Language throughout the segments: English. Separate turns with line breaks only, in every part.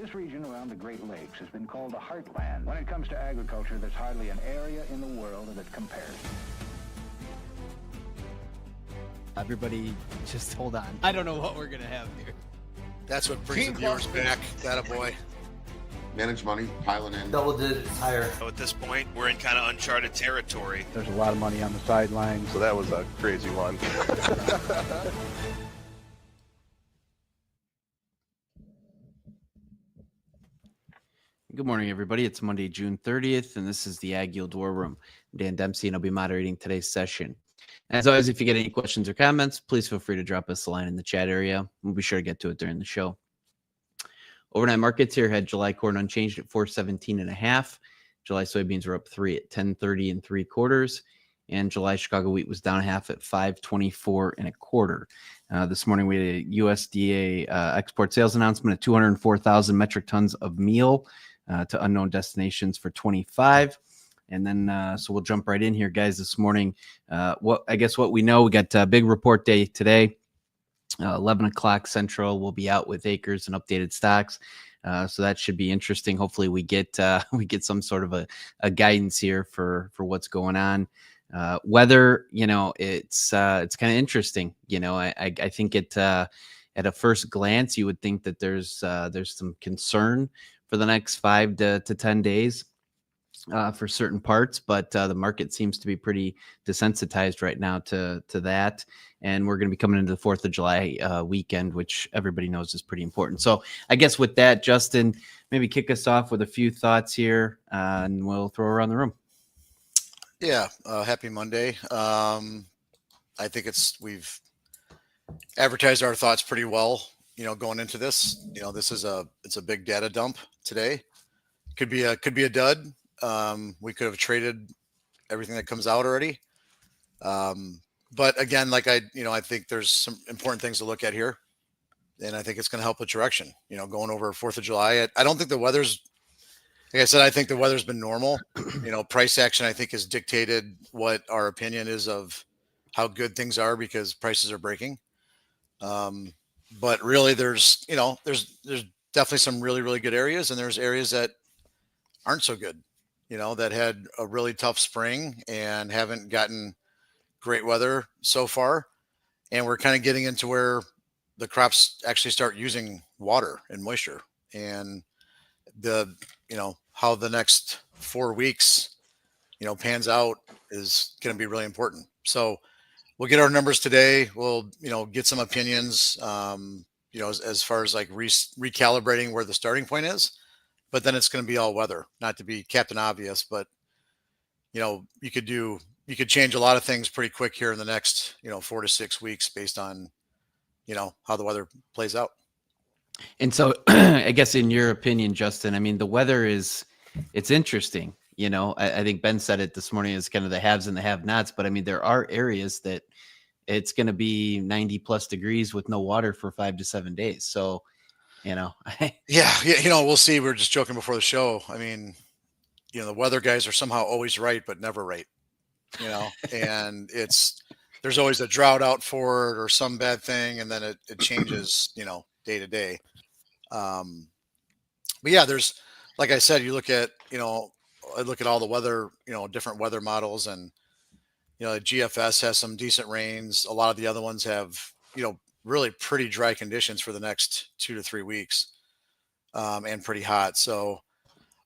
This region around the Great Lakes has been called the heartland. When it comes to agriculture, there's hardly an area in the world that compares.
Everybody, just hold on. I don't know what we're going to have here.
That's what brings the viewers back. That a boy.
Manage money, piling in.
Double digits higher.
So at this point, we're in kind of uncharted territory.
There's a lot of money on the sidelines.
So that was a crazy one.
Good morning, everybody. It's Monday, June 30th, and this is the AgYield War Room. I'm Dan Dempsey, and I'll be moderating today's session. As always, if you get any questions or comments, please feel free to drop us a line in the chat area. We'll be sure to get to it during the show. Overnight markets here had July corn unchanged at 417.5. July soybeans were up 3 at 10.30 3/4. And July Chicago wheat was down a half at 524 1/4. This morning we had a USDA export sales announcement of 204,000 metric tons of meal to unknown destinations for 25. And then, so we'll jump right in here, guys, this morning. What we know, we got a big report day today. 11 o'clock Central, we'll be out with acres and updated stocks. So that should be interesting. Hopefully we get some sort of a guidance here for what's going on. Weather, it's kind of interesting. I think at a first glance, you would think that there's some concern for the next 5 to 10 days for certain parts, but the market seems to be pretty desensitized right now to that. And we're going to be coming into the 4th of July weekend, which everybody knows is pretty important. So I guess with that, Justin, maybe kick us off with a few thoughts here, and we'll throw around the room.
Yeah, happy Monday. I think we've advertised our thoughts pretty well, going into this. This is it's a big data dump today. Could be a dud. We could have traded everything that comes out already. But again, I think there's some important things to look at here, and I think it's going to help with direction, going over 4th of July. I don't think the weather's, like I said, I think the weather's been normal. Price action, I think, has dictated what our opinion is of how good things are because prices are breaking. But really there's definitely some really, really good areas, and there's areas that aren't so good, that had a really tough spring and haven't gotten great weather so far. And we're kind of getting into where the crops actually start using water and moisture, and how the next 4 weeks, pans out is going to be really important. So we'll get our numbers today. We'll, get some opinions, as far as recalibrating where the starting point is. But then it's going to be all weather, not to be Captain Obvious, but, you could change a lot of things pretty quick here in the next, 4 to 6 weeks based on, how the weather plays out.
And so I guess in your opinion, Justin, the weather it's interesting. I think Ben said it this morning as kind of the haves and the have-nots, but there are areas that it's going to be 90 plus degrees with no water for 5 to 7 days. So, Yeah,
we'll see. We were just joking before the show. The weather guys are somehow always right, but never right, and there's always a drought out for it or some bad thing. And then it changes, day to day. But yeah, there's, like I said, you look at, I look at all the weather, different weather models, and, GFS has some decent rains. A lot of the other ones have, really pretty dry conditions for the next 2 to 3 weeks, and pretty hot. So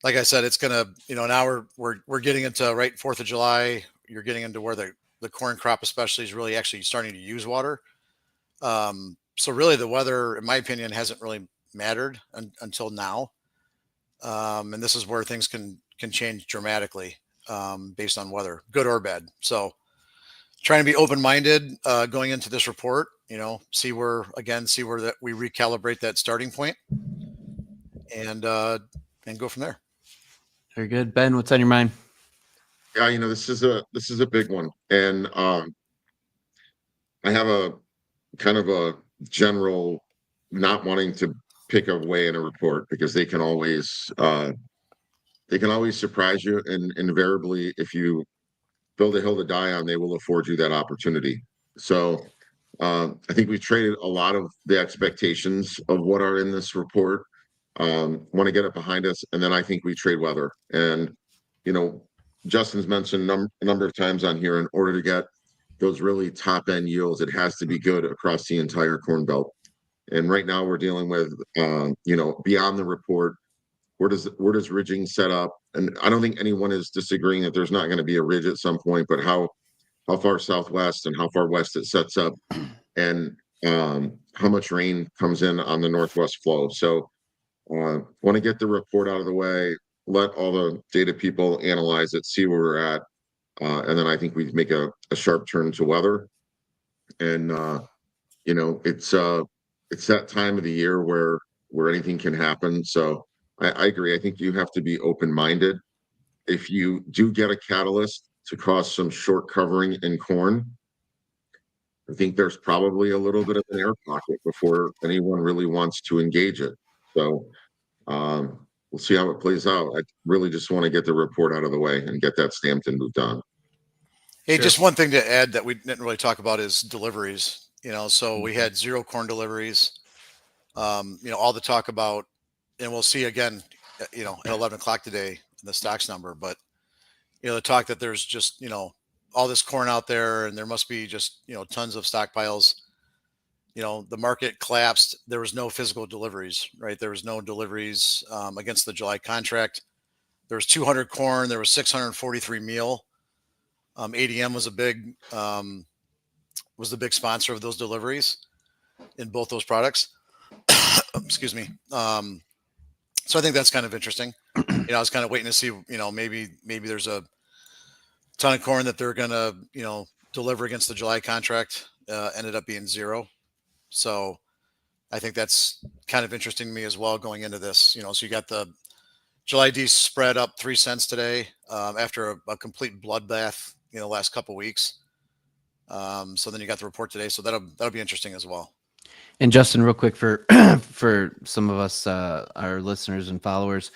like I said, it's going to, now we're getting into right 4th of July. You're getting into where the corn crop especially is really actually starting to use water. So really the weather, in my opinion, hasn't really mattered until now. And this is where things can change dramatically, based on weather, good or bad. So trying to be open-minded, going into this report, see where that we recalibrate that starting point, and go from there.
Very good. Ben, what's on your mind?
Yeah, this is a big one, and I have a kind of a general not wanting to pick away in a report because they can always surprise you, and invariably, if you build a hill to die on, they will afford you that opportunity. So I think we've traded a lot of the expectations of what are in this report Want to get it behind us, and then I think we trade weather. And Justin's mentioned a number of times on here, in order to get those really top end yields, it has to be good across the entire corn belt. And right now we're dealing with beyond the report, where does ridging set up? And I don't think anyone is disagreeing that there's not going to be a ridge at some point, but how far southwest and how far west it sets up, and how much rain comes in on the northwest flow. So want to get the report out of the way, let all the data people analyze it, see where we're at, and then I think we make a sharp turn to weather. And it's that time of the year where anything can happen. So I agree. I think you have to be open-minded. If you do get a catalyst to cause some short covering in corn, I think there's probably a little bit of an air pocket before anyone really wants to engage it. So we'll see how it plays out. I really just want to get the report out of the way and get that stamped and moved on.
Hey, just one thing to add that we didn't really talk about is deliveries. So we had 0 corn deliveries. All the talk about, and we'll see again, at 11 o'clock today, the stocks number, but the talk that there's just, all this corn out there and there must be just, tons of stockpiles. The market collapsed. There was no physical deliveries, right? There was no deliveries against the July contract. There was 200 corn. There was 643 meal. ADM was the big sponsor of those deliveries in both those products. Excuse me. So I think that's kind of interesting. I was kind of waiting to see, maybe there's a ton of corn that they're going to, deliver against the July contract. Ended up being 0. So I think that's kind of interesting to me as well going into this. So you got the July D spread up 3 cents today after a complete bloodbath, last couple of weeks. So then you got the report today. So that'll be interesting as well.
And Justin, real quick for for some of us, our listeners and followers,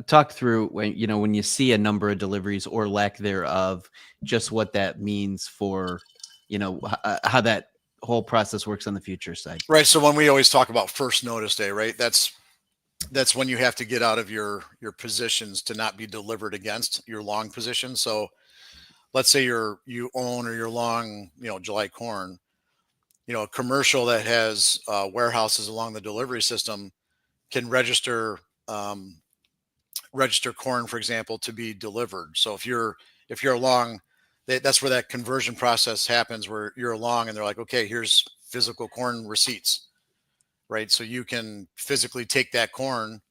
talk through when you see a number of deliveries or lack thereof, just what that means for how that whole process works on the future side.
Right. So when we always talk about first notice day, right, that's when you have to get out of your positions to not be delivered against your long position. So let's say you own or you're long, July corn. A commercial that has warehouses along the delivery system can register corn, for example, to be delivered. So if you're along, that's where that conversion process happens, where you're along and they're like, okay, here's physical corn receipts, right? So you can physically take that corn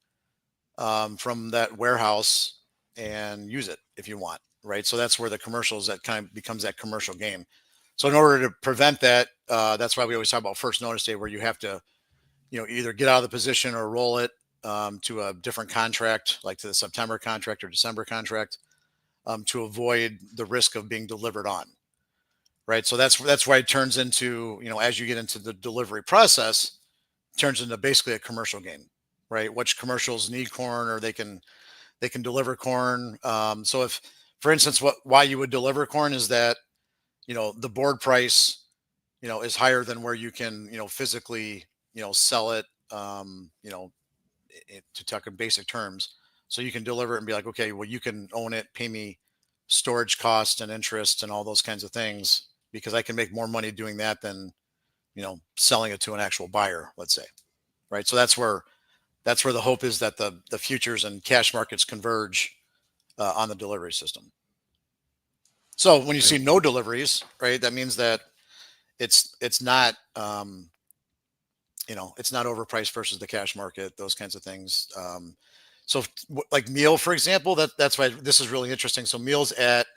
from that warehouse and use it if you want, right? So that's where the commercials, that kind of becomes that commercial game. So in order to prevent that, that's why we always talk about first notice day, where you have to, either get out of the position or roll it to a different contract, like to the September contract or December contract, to avoid the risk of being delivered on, right? So that's why it turns into, as you get into the delivery process, it turns into basically a commercial game, right? Which commercials need corn, or they can deliver corn. So if, for instance, why you would deliver corn is that, the board price, is higher than where you can, physically, sell it, to talk in basic terms. So you can deliver it and be like, okay, well, you can own it, pay me storage cost and interest and all those kinds of things, because I can make more money doing that than, selling it to an actual buyer, let's say. Right. So that's where the hope is, that the futures and cash markets converge on the delivery system. So when you see no deliveries, right, that means that it's not, it's not overpriced versus the cash market, those kinds of things. So like meal, for example, that's why this is really interesting. So meal's at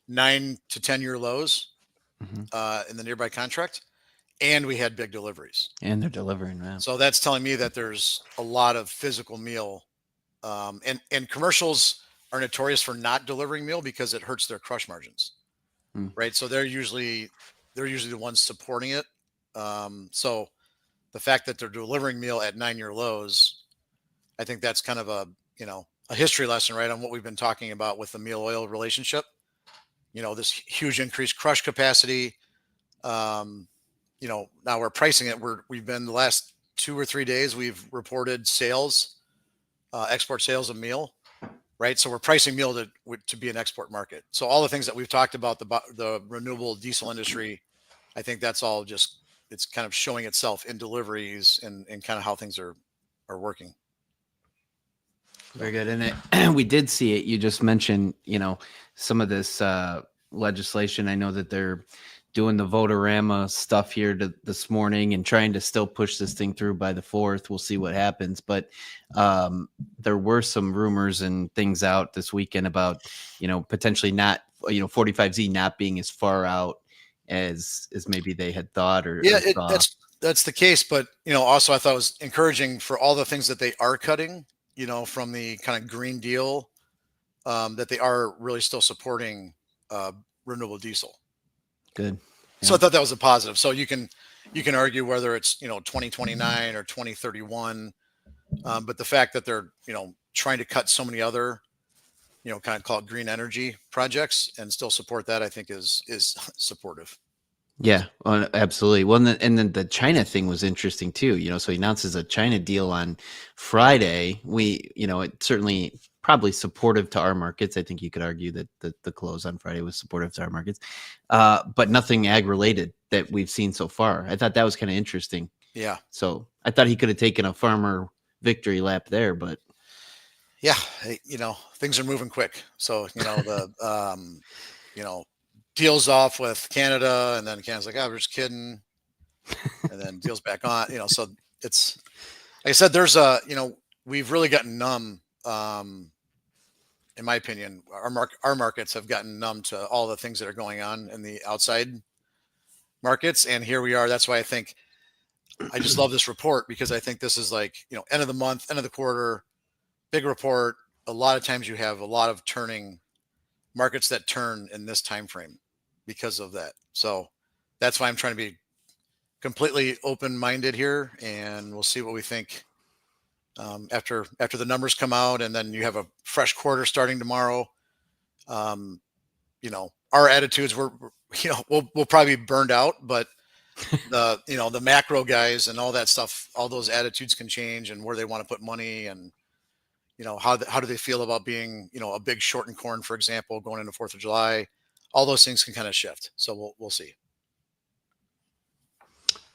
9 to 10 year lows in the nearby contract, and we had big deliveries.
And they're delivering, man.
So that's telling me that there's a lot of physical meal, and commercials are notorious for not delivering meal because it hurts their crush margins, right? So they're usually the ones supporting it. So the fact that they're delivering meal at 9 year lows, I think that's kind of a history lesson, right, on what we've been talking about with the meal oil relationship. This huge increased crush capacity. Now we're pricing it. We've been the last 2 or 3 days, we've reported sales, export sales of meal, right? So we're pricing meal to be an export market. So all the things that we've talked about, the renewable diesel industry, I think that's all just, it's kind of showing itself in deliveries and kind of how things are working.
Very good. And we did see it. You just mentioned, some of this legislation. I know that they're doing the Votorama stuff here this morning and trying to still push this thing through by the 4th. We'll see what happens. But there were some rumors and things out this weekend about, potentially not, 45Z not being as far out as maybe they had thought or
that's the case. But, also I thought it was encouraging for all the things that they are cutting, from the kind of Green Deal, that they are really still supporting renewable diesel.
Good. Yeah.
So I thought that was a positive. So you can argue whether it's 2029 or 2031, but the fact that they're trying to cut so many other kind of called green energy projects and still support that, I think is supportive.
Yeah, absolutely. Well, and then the China thing was interesting too. So he announces a China deal on Friday. It certainly probably supportive to our markets. I think you could argue that the close on Friday was supportive to our markets, but nothing ag related that we've seen so far. I thought that was kind of interesting.
Yeah.
So I thought he could have taken a farmer victory lap there, but
yeah, things are moving quick. So deals off with Canada, and then Canada's like, "Oh, we're just kidding," and then deals back on. So it's like I said, there's we've really gotten numb. In my opinion, our markets have gotten numb to all the things that are going on in the outside markets, and here we are. That's why I think I just love this report, because I think this is like end of the month, end of the quarter, big report. A lot of times you have a lot of turning markets that turn in this time frame because of that. So that's why I'm trying to be completely open-minded here, and we'll see what we think after the numbers come out, and then you have a fresh quarter starting tomorrow. Our attitudes we'll probably be burned out, but the macro guys and all that stuff, all those attitudes can change, and where they want to put money, and how do they feel about being a big short in corn, for example, going into 4th of July. All those things can kind of shift. So we'll see.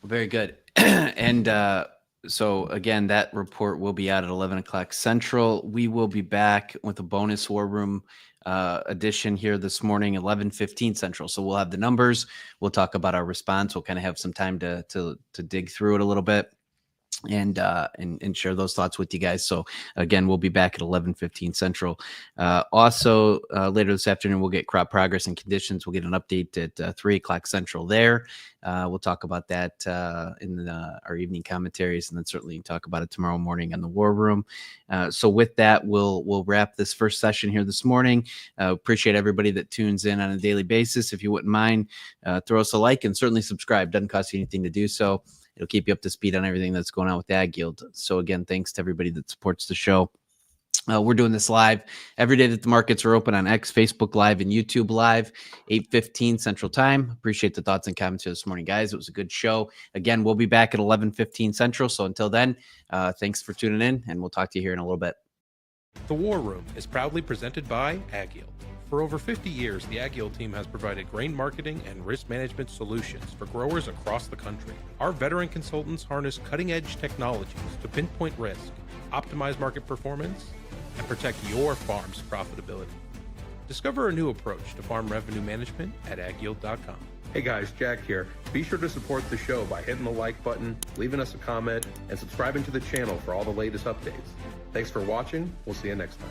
Very good. And so again, that report will be out at 11 o'clock Central. We will be back with a bonus War Room edition here this morning, 11:15 Central. So we'll have the numbers. We'll talk about our response. We'll kind of have some time to dig through it a little bit and share those thoughts with you guys. So again, we'll be back at 11:15 Central. Also, later this afternoon, we'll get crop progress and conditions. We'll get an update at 3 o'clock Central there. We'll talk about that in our evening commentaries, and then certainly talk about it tomorrow morning on the War Room. So with that, we'll wrap this first session here this morning. Appreciate everybody that tunes in on a daily basis. If you wouldn't mind, throw us a like and certainly subscribe. Doesn't cost you anything to do so. It'll keep you up to speed on everything that's going on with AgYield. So again, thanks to everybody that supports the show. We're doing this live every day that the markets are open on X, Facebook Live, and YouTube Live, 8:15 Central Time. Appreciate the thoughts and comments here this morning, guys. It was a good show. Again, we'll be back at 11:15 Central. So until then, thanks for tuning in, and we'll talk to you here in a little bit.
The War Room is proudly presented by AgYield. For over 50 years, the AgYield team has provided grain marketing and risk management solutions for growers across the country. Our veteran consultants harness cutting-edge technologies to pinpoint risk, optimize market performance, and protect your farm's profitability. Discover a new approach to farm revenue management at agyield.com.
Hey guys, Jack here. Be sure to support the show by hitting the like button, leaving us a comment, and subscribing to the channel for all the latest updates. Thanks for watching. We'll see you next time.